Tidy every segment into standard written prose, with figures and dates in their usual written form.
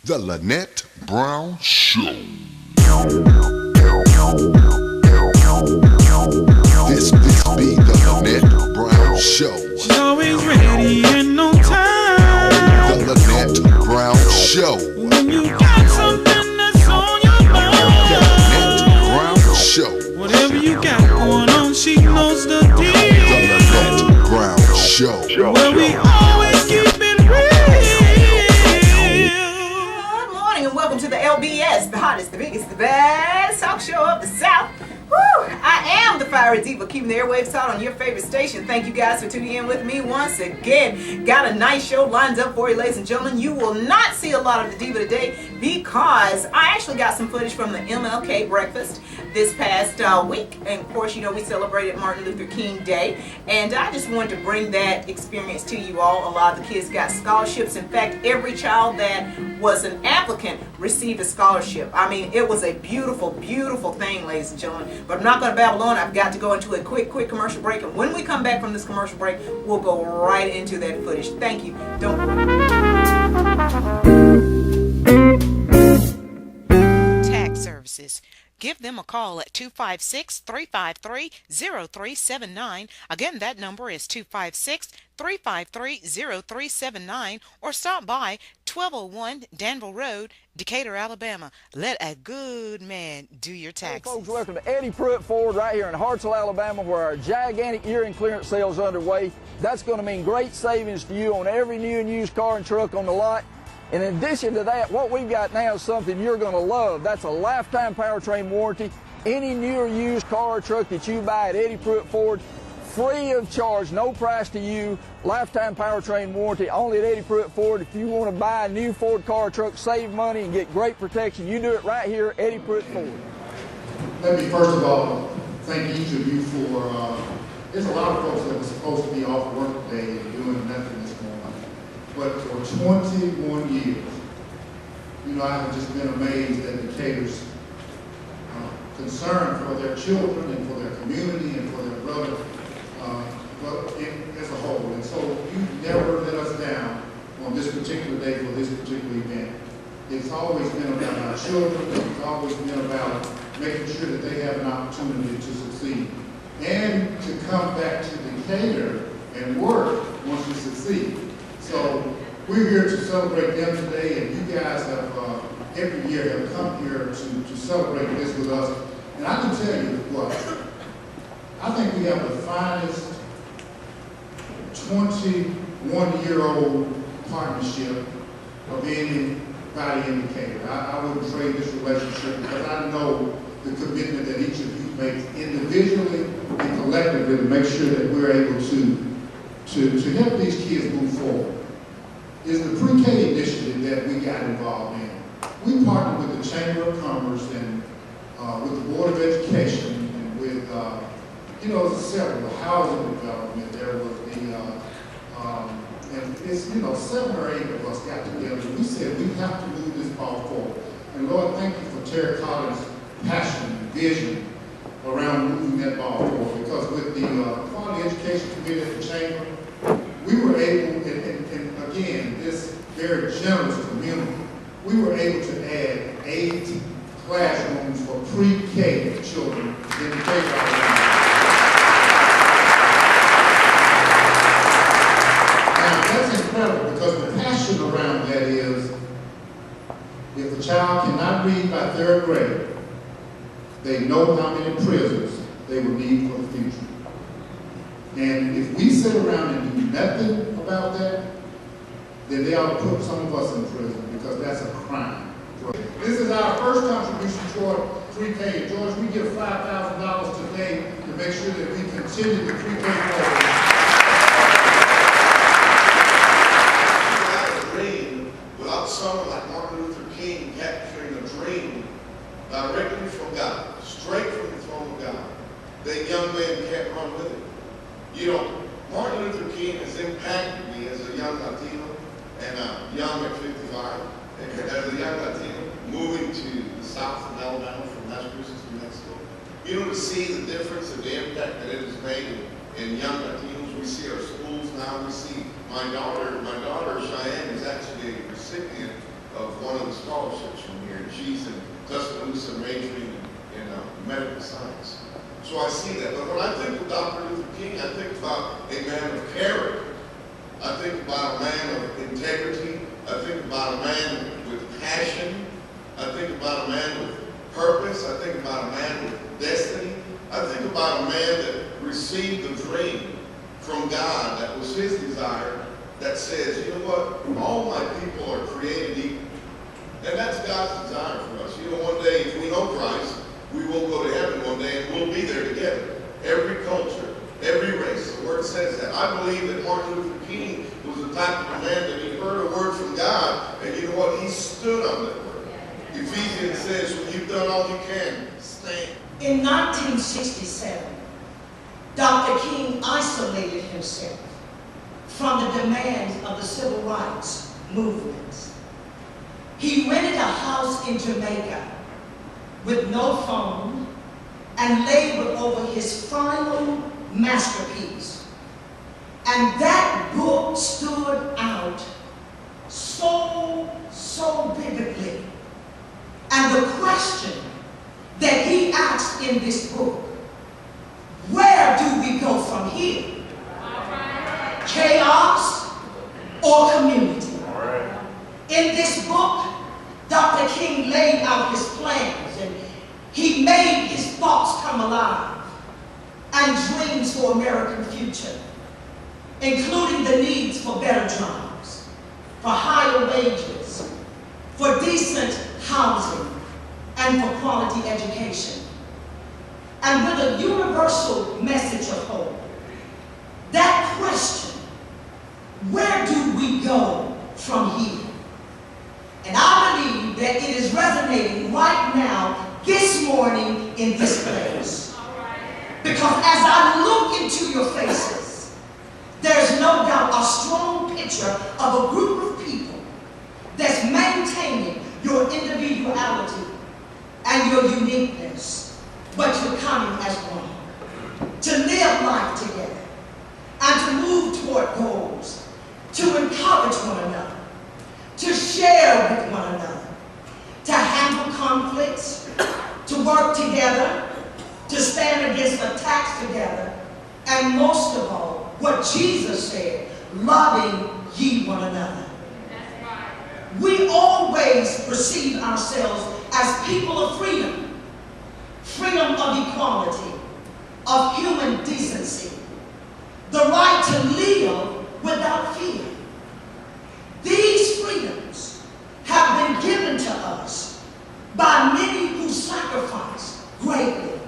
The Lynette Brown Show. This be the Lynette Brown Show. She's always ready and on time. The Lynette Brown Show. When you got something that's on your mind. The Lynette Brown Show. Whatever you got going on, she knows the deal. The Lynette Brown Show. Where we always keep it real. Good morning and welcome to the LBS, the hottest, the biggest, the best talk show of the South. Woo! I am the Fiery Diva, keeping the airwaves hot on your favorite station. Thank you guys for tuning in with me once again. Got a nice show lined up for you, ladies and gentlemen. You will not see a lot of the Diva today because I actually got some footage from the MLK breakfast this past week. And of course, you know, we celebrated Martin Luther King Day. And I just wanted to bring that experience to you all. A lot of the kids got scholarships. In fact, every child that was an applicant received a scholarship. I mean, it was a beautiful, beautiful thing, ladies and gentlemen. But I'm not going to babble on. I've got to go into a quick commercial break. And when we come back from this commercial break, we'll go right into that footage. Thank you. Tax Services. Give them a call at 256-353-0379. Again, that number is 256-353-0379. Or stop by 1201 Danville Road, Decatur, Alabama. Let a good man do your taxes. Hey folks, welcome to Eddie Pruitt Ford right here in Hartselle, Alabama, where our gigantic year-end clearance sale is underway. That's going to mean great savings to you on every new and used car and truck on the lot. In addition to that, what we've got now is something you're going to love. That's a lifetime powertrain warranty. Any new or used car or truck that you buy at Eddie Pruitt Ford, free of charge, no price to you, lifetime powertrain warranty only at Eddie Pruitt Ford. If you want to buy a new Ford car or truck, save money and get great protection, you do it right here at Eddie Pruitt Ford. Let me first of all thank each of you for, there's a lot of folks that were supposed to be off work today and doing nothing this morning. But for 21 years, you know, I've just been amazed at Decatur's concern for their children and for their community and for their brother as a whole. And so you've never let us down on this particular day for this particular event. It's always been about our children. It's always been about making sure that they have an opportunity to succeed and to come back to Decatur and work once we succeed. So we're here to celebrate them today, and you guys have every year have come here to celebrate this with us. And I can tell you what, I think we have the finest 21-year-old partnership of anybody in Decatur. I wouldn't trade this relationship because I know the commitment that each of you makes individually and collectively to make sure that we're able to help these kids move forward. Is the pre-K initiative that we got involved in. We partnered with the Chamber of Commerce and with the Board of Education and with, you know, several, the housing development, there was the, and it's, you know, 7 or 8 of us got together and we said we have to move this ball forward. And Lord, thank you for Terry Collins' passion and vision around moving that ball forward, because with the Quality Education Committee at the Chamber, we were able, and again, this very generous community, we were able to add 8 classrooms for pre-K children in the K. Now, that's incredible because the passion around that is, if a child cannot read by 3rd grade, they know how many prisons they will need for the future. And if we sit around and do nothing about that, then they ought to put some of us in prison because that's a crime. This is our first contribution toward pre-K. George, we give $5,000 today to make sure that we continue the pre-K program. Without a dream, without someone like Martin Luther King capturing a dream directly from God, straight from the throne of God, that young man can't run with it. You know, Martin Luther King has impacted me as a young Latino and young at 55, and as a young Latino moving to the south of Alabama from Massachusetts, New Mexico. You know, to see the difference and the impact that it has made in young Latinos. We see our schools now. We see my daughter Cheyenne is actually a recipient of one of the She's in Tuscaloosa majoring in medical science. So I see that. But when I think of Dr. Luther King, I think about a man of character. I think about a man of integrity. I think about a man with passion. I think about a man with purpose. I think about a man with destiny. I think about a man that received the dream from God that was his desire, that says, you know what, all my people are created equal. And that's God's desire for us. You know, one day, if we know Christ, we will go to heaven one day and we'll be there together. Every culture, every race, the word says that. I believe that Martin Luther King was the type of a man that he heard a word from God, and you know what, he stood on that word. Ephesians says, when you've done all you can, stand. In 1967, Dr. King isolated himself from the demands of the civil rights movement. He rented a house in Jamaica with no phone and labored over his final masterpiece. And that book stood out so vividly. And the question that he asked in this book, where do we go from here? Chaos or community? In this book, Dr. King laid out his plans and he made his thoughts come alive and dreams for American future, including the needs for better jobs, for higher wages, for decent housing, and for quality education. And with a universal message of hope, that question, where do we go from here? And I believe that it is resonating right now, this morning, in this place. Because as I look into your faces, there's no doubt a strong picture of a group of people that's maintaining your individuality and your uniqueness, but you're coming as one. To live life together and to move toward goals, to encourage one another, to share with one another, to handle conflicts, to work together, to stand against attacks together, and most of all, what Jesus said, loving ye one another. We always perceive ourselves as people of freedom, freedom of equality, of human decency, the right to live without fear. These freedoms have been given to us by many who sacrificed greatly.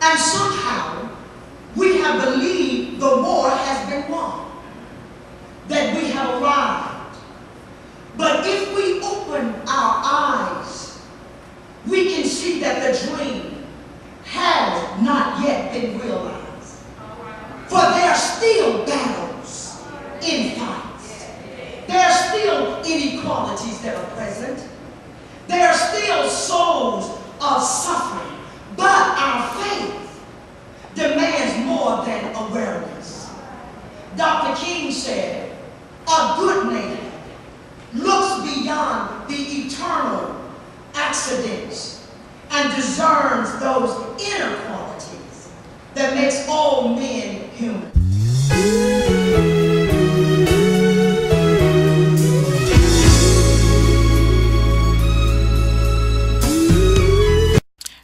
And somehow we have believed the war has been won, that we have arrived. But if we open our eyes, we can see that the dream has not yet been realized. For there are still battles in fights. There are still inequalities that are present. There are still souls of suffering. But our faith demands more than awareness. Dr. King said, a good neighbor looks beyond the eternal accidents and discerns those inner qualities that makes all men human.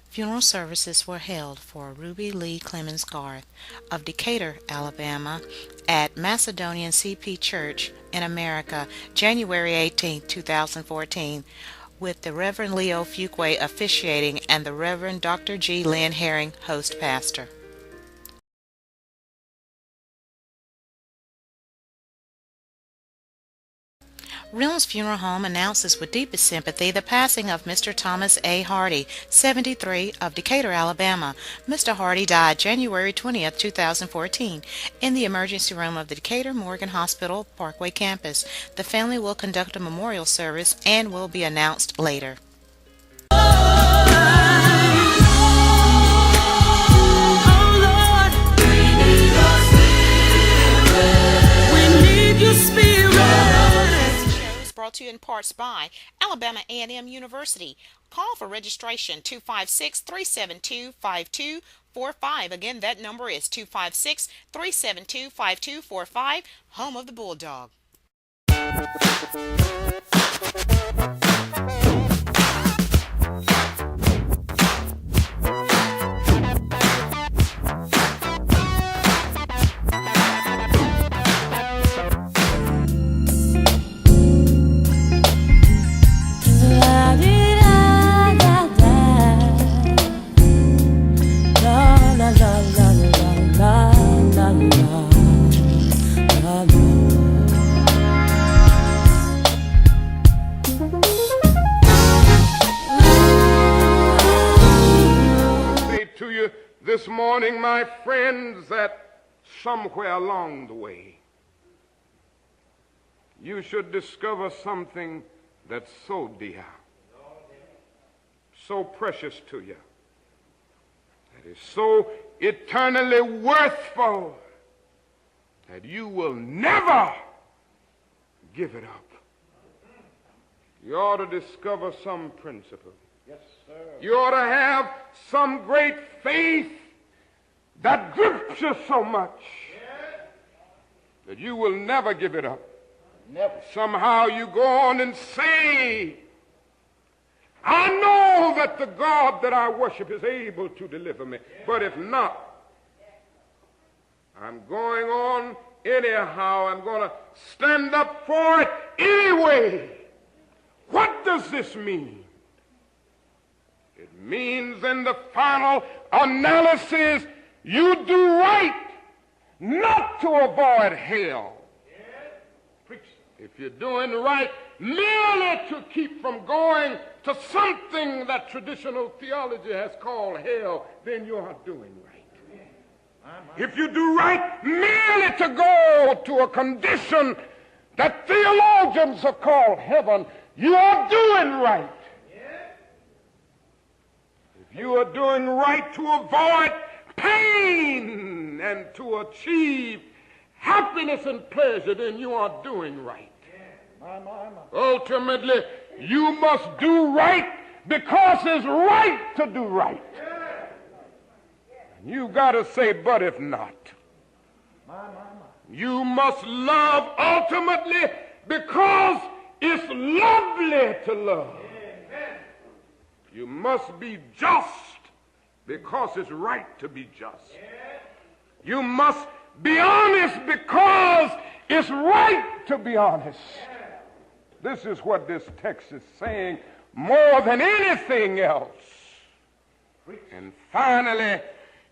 Funeral services were held for Ruby Lee Clemens Garth of Decatur, Alabama, at Macedonian CP Church in America, January 18, 2014, with the Reverend Leo Fuqua officiating and the Reverend Dr. G. Lynn Herring, host pastor. Reynolds Funeral Home announces with deepest sympathy the passing of Mr. Thomas A. Hardy, 73, of Decatur, Alabama. Mr. Hardy died January 20, 2014, in the emergency room of the Decatur Morgan Hospital Parkway campus. The family will conduct a memorial service and will be announced later. brought to you in parts by Alabama A&M University. Call for registration 256-372-5245. Again, that number is 256-372-5245, home of the Bulldog. To you this morning, my friends, that somewhere along the way you should discover something that's so dear, so precious to you, that is so eternally worthful that you will never give it up. You ought to discover some principle. You ought to have some great faith that grips you so much that you will never give it up. Never. Somehow you go on and say, I know that the God that I worship is able to deliver me. But if not, I'm going on anyhow. I'm going to stand up for it anyway. What does this mean? It means in the final analysis, you do right not to avoid hell. If you're doing right merely to keep from going to something that traditional theology has called hell, then you are doing right. If you do right merely to go to a condition that theologians have called heaven, you are doing right. If you are doing right to avoid pain and to achieve happiness and pleasure, then you are doing right. Ultimately, you must do right because it's right to do right. You got to say, but if not. You must love ultimately because it's lovely to love. You must be just because it's right to be just. You must be honest because it's right to be honest. This is what this text is saying more than anything else. And finally,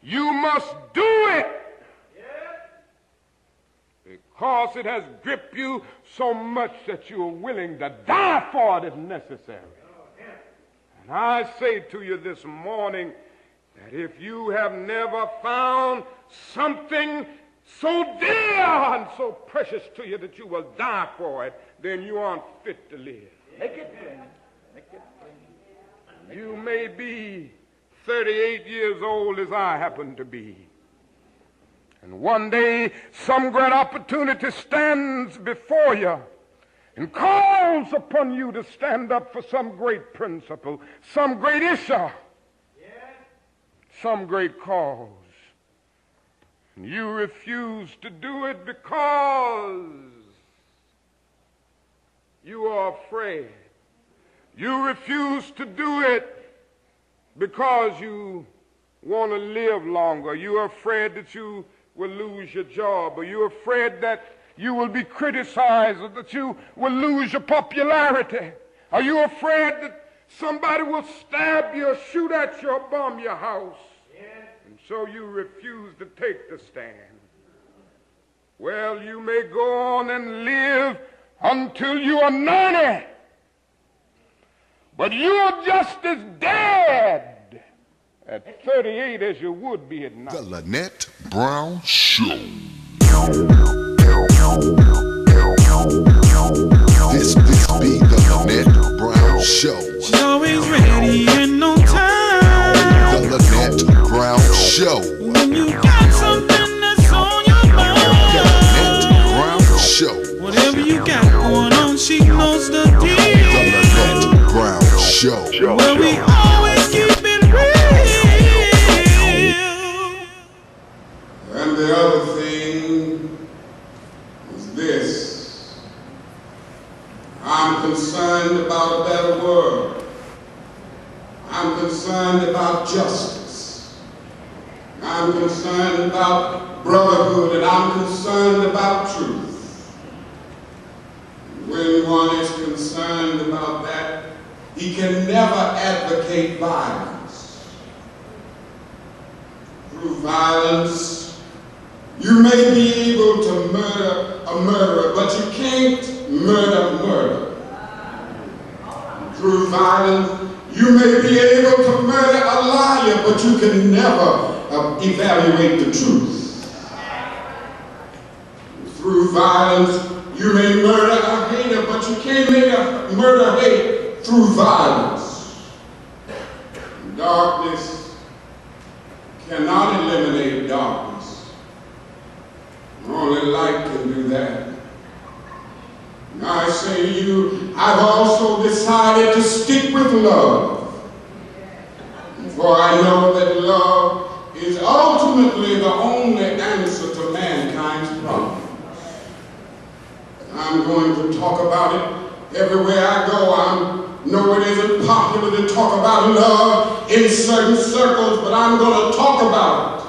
you must do it because it has gripped you so much that you are willing to die for it if necessary. And I say to you this morning that if you have never found something so dear and so precious to you that you will die for it, then you aren't fit to live. Make it plain. Make it plain. You may be 38 years old as I happen to be. And one day some great opportunity stands before you and calls upon you to stand up for some great principle, some great issue, some great cause. And you refuse to do it because you are afraid. You refuse to do it because you want to live longer. You're afraid that you will lose your job, or you're afraid that you will be criticized, or that you will lose your popularity. Are you afraid that somebody will stab you or shoot at you or bomb your house? And so you refuse to take the stand. Well, you may go on and live until you are 90, but you're just as dead at 38 as you would be at 90. The Lynette Brown Show. This be the Lynette Brown Show. She's always ready and on time. The Lynette Brown Show. When you got something that's on your mind. The Lynette Brown Show. Whatever you got going on, she knows the Show. Well, we always keep it real. And the other thing is this. I'm concerned about a better world. I'm concerned about justice. I'm concerned about brotherhood, and I'm concerned about truth. When one is concerned about that, he can never advocate violence. Through violence, you may be able to murder a murderer, but you can't murder murder. Through violence, you may be able to murder a liar, but you can never evaluate the truth. Through violence, you may murder a hater, but you can't murder hate through violence. Darkness cannot eliminate darkness. Only light can do that. I say to you, I've also decided to stick with love. For I know that love is ultimately the only answer to mankind's problems. I'm going to talk about it everywhere I go. I know it isn't popular to talk about love in certain circles, but I'm going to talk about it.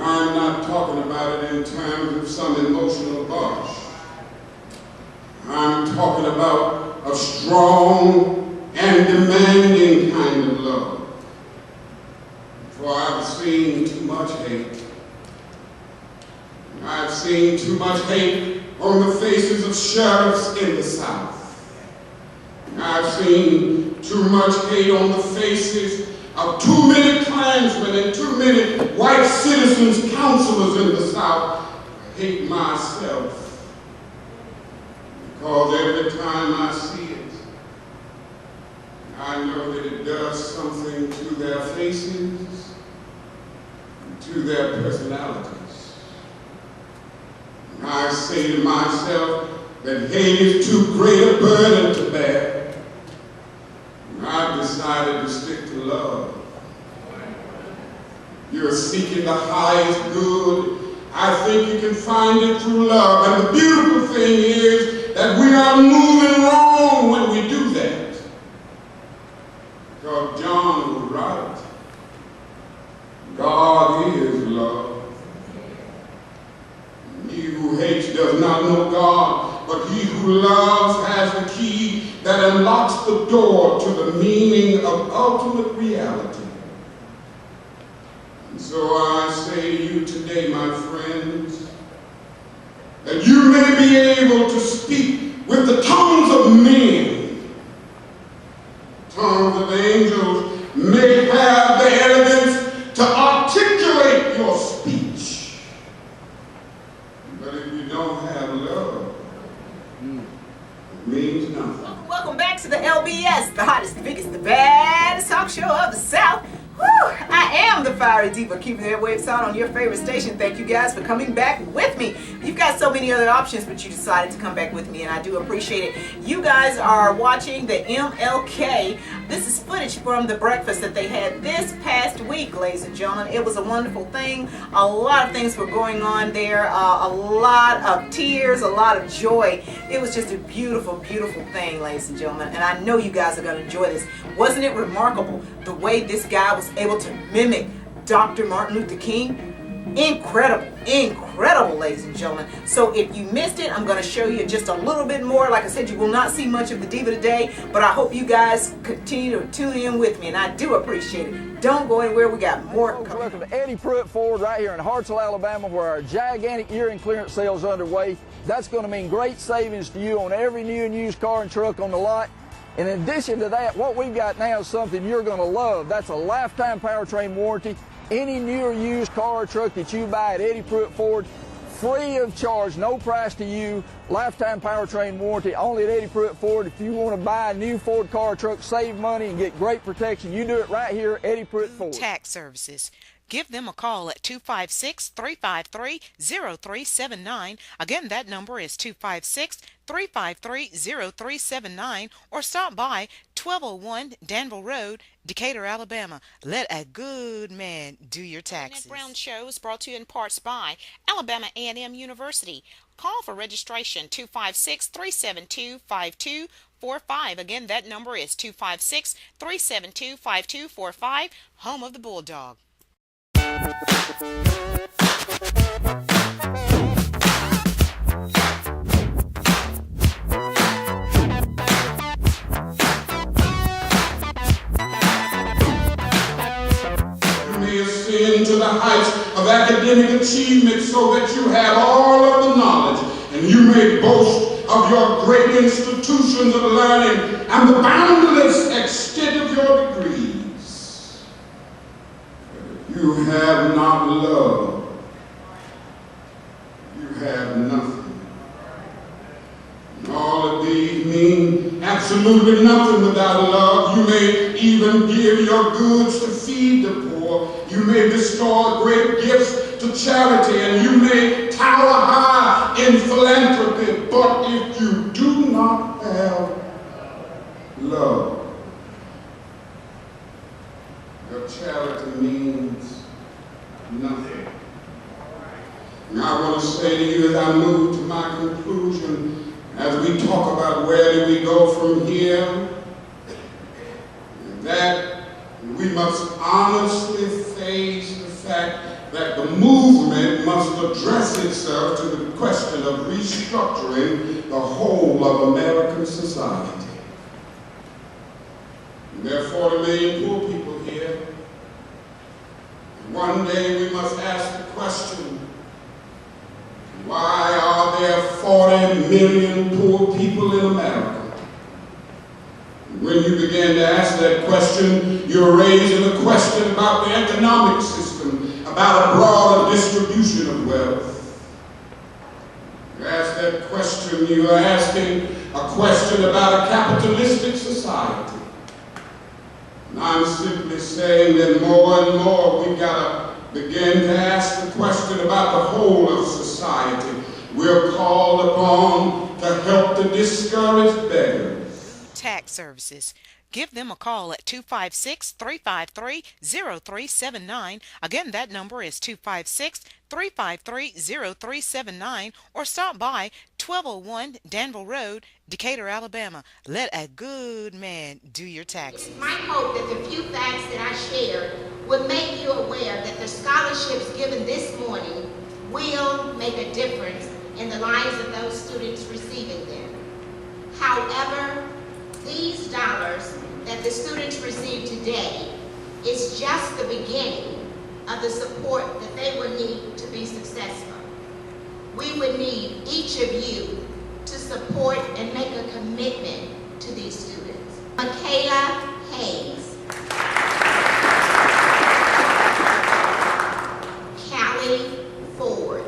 I'm not talking about it in terms of some emotional bosh. I'm talking about a strong and demanding kind of love. For I've seen too much hate. I've seen too much hate on the faces of sheriffs in the South. I've seen too much hate on the faces of too many Klansmen and too many white citizens, counselors in the South. I hate myself. Because every time I see it, I know that it does something to their faces, to their personalities. And I say to myself that hate is too great a burden to bear. And I've decided to stick to love. You're seeking the highest good. I think you can find it through love. And the beautiful thing is that we are moving wrong when we do that. Because John was right. God is love. He who hates does not know God, but he who loves has the key that unlocks the door to the meaning of ultimate reality. And so I say to you today, my friends, that you may be able to speak with the tongues of men. Tongues of angels may have the elegance to articulate your speech. But if you don't have love, it means nothing. Welcome back to the LBS, the hottest, the biggest, the baddest talk show of the South. Whew, I am the fiery diva, keeping the airwaves out on your favorite station. Thank you guys for coming back with me. You've got so many other options, but you decided to come back with me, and I do appreciate it. You guys are watching the MLK. This is footage from the breakfast that they had this past week, ladies and gentlemen. It was a wonderful thing. A lot of things were going on there. A lot of tears, a lot of joy. It was just a beautiful, beautiful thing, ladies and gentlemen, and I know you guys are going to enjoy this. Wasn't it remarkable the way this guy was able to mimic Dr. Martin Luther King? Incredible, incredible, ladies and gentlemen. So if you missed it, I'm going to show you just a little bit more. Like I said, you will not see much of the diva today, but I hope you guys continue to tune in with me, and I do appreciate it. Don't go anywhere. We got more coming. Welcome to Eddie Pruitt Ford right here in Hartselle, Alabama, where our gigantic year-end clearance sale is underway. That's going to mean great savings to you on every new and used car and truck on the lot. And in addition to that, what we've got now is something you're going to love. That's a lifetime powertrain warranty. Any new or used car or truck that you buy at Eddie Pruitt Ford, free of charge, no price to you, lifetime powertrain warranty only at Eddie Pruitt Ford. If you want to buy a new Ford car or truck, save money and get great protection, you do it right here at Eddie Pruitt Ford. Tax services. Give them a call at 256-353-0379. Again, that number is 256-353-0379, or stop by 1201 Danville Road, Decatur, Alabama. Let a good man do your taxes. Lynette Brown Show is brought to you in parts by Alabama A&M University. Call for registration 256-372-5245. Again, that number is 256-372-5245, home of the Bulldog. Ascend to the heights of academic achievement so that you have all of the knowledge and you may boast of your great institutions of learning and the boundless extent of your degrees. But you have not love. You have nothing. And all of these mean absolutely nothing without love. You may even give your goods to feed the poor. You may bestow great gifts to charity, and you may tower high in philanthropy, but if you do not have love, your charity means nothing. And I want to say to you as I move to my conclusion, as we talk about where do we go from here, that we must honestly face the fact that the movement must address itself to the question of restructuring the whole of American society. And there are 40 million poor people here. And one day we must ask the question, why are there 40 million poor people in America? When you begin to ask that question, you're raising a question about the economic system, about a broader distribution of wealth. You ask that question, you are asking a question about a capitalistic society. And I'm simply saying that more and more we've got to begin to ask the question about the whole of society. We're called upon to help the discouraged beggars. Tax Services. Give them a call at 256-353-0379. Again, that number is 256-353-0379, or stop by 1201 Danville Road, Decatur, Alabama. Let a good man do your taxes. It's my hope that the few facts that I share will make you aware that the scholarships given this morning will make a difference in the lives of those students receiving them. However, these dollars that the students receive today is just the beginning of the support that they will need to be successful. We would need each of you to support and make a commitment to these students. Michaela Hayes, Callie Ford,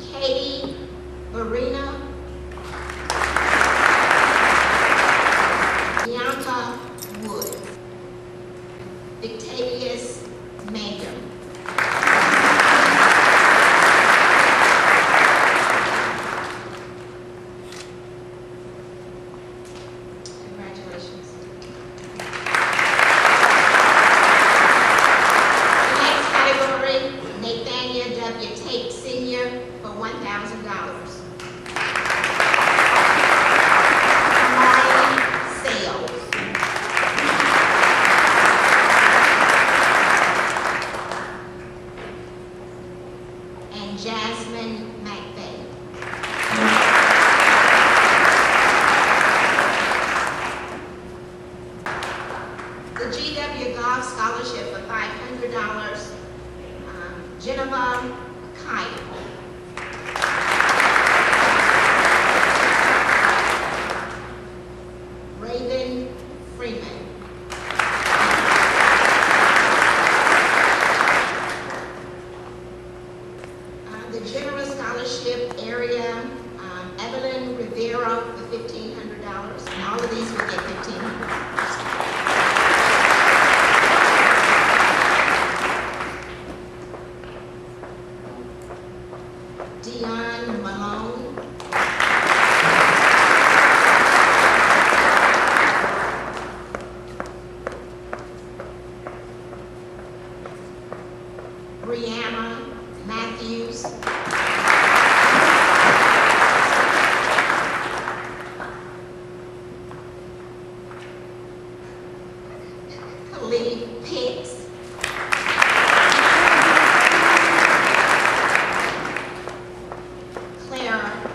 Katie Marina, Bianca Wood, Victavius Mangum, congratulations. The next category, Nathaniel W. Tate Sr. for $1,000.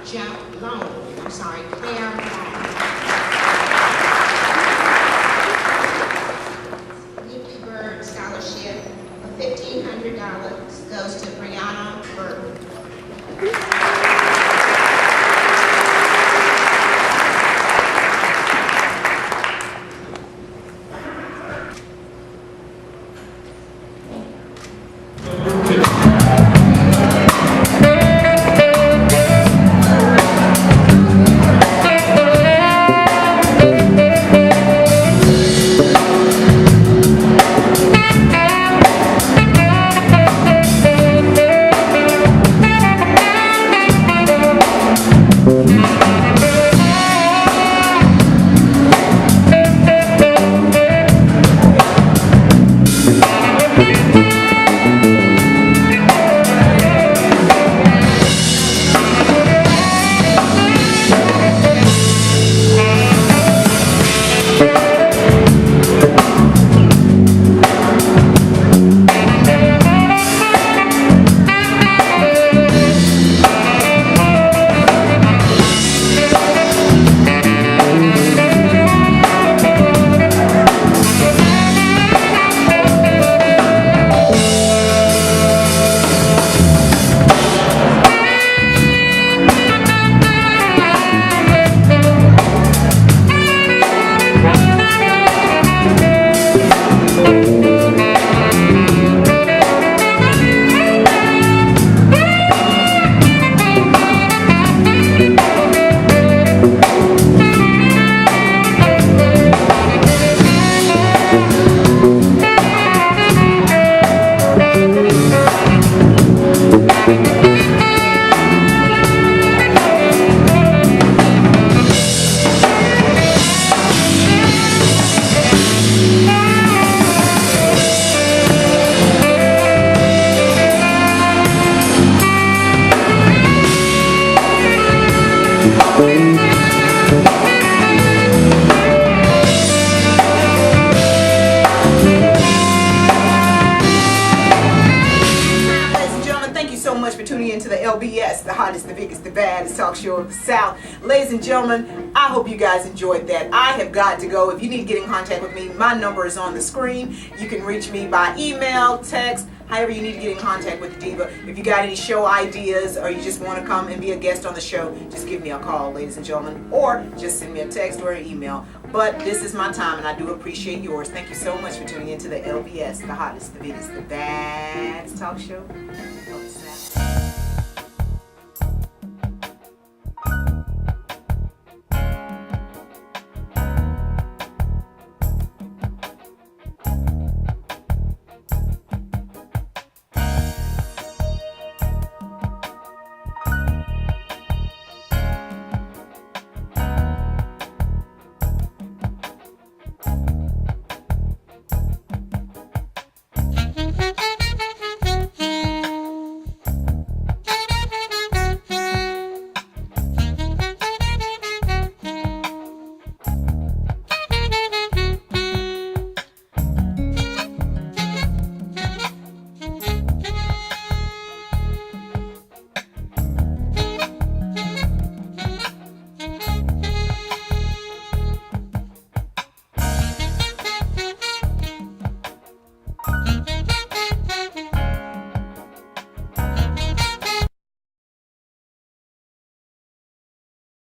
Claire Long. Nikki Bird Scholarship of $1,500 goes to Brianna Bird. LBS, the hottest, the biggest, the baddest talk show of the South. Ladies and gentlemen, I hope you guys enjoyed that. I have got to go. If you need to get in contact with me, my number is on the screen. You can reach me by email, text, however you need to get in contact with the diva. If you got any show ideas or you just want to come and be a guest on the show, just give me a call, ladies and gentlemen, or just send me a text or an email. But this is my time, and I do appreciate yours. Thank you so much for tuning in to the LBS, the hottest, the biggest, the baddest talk show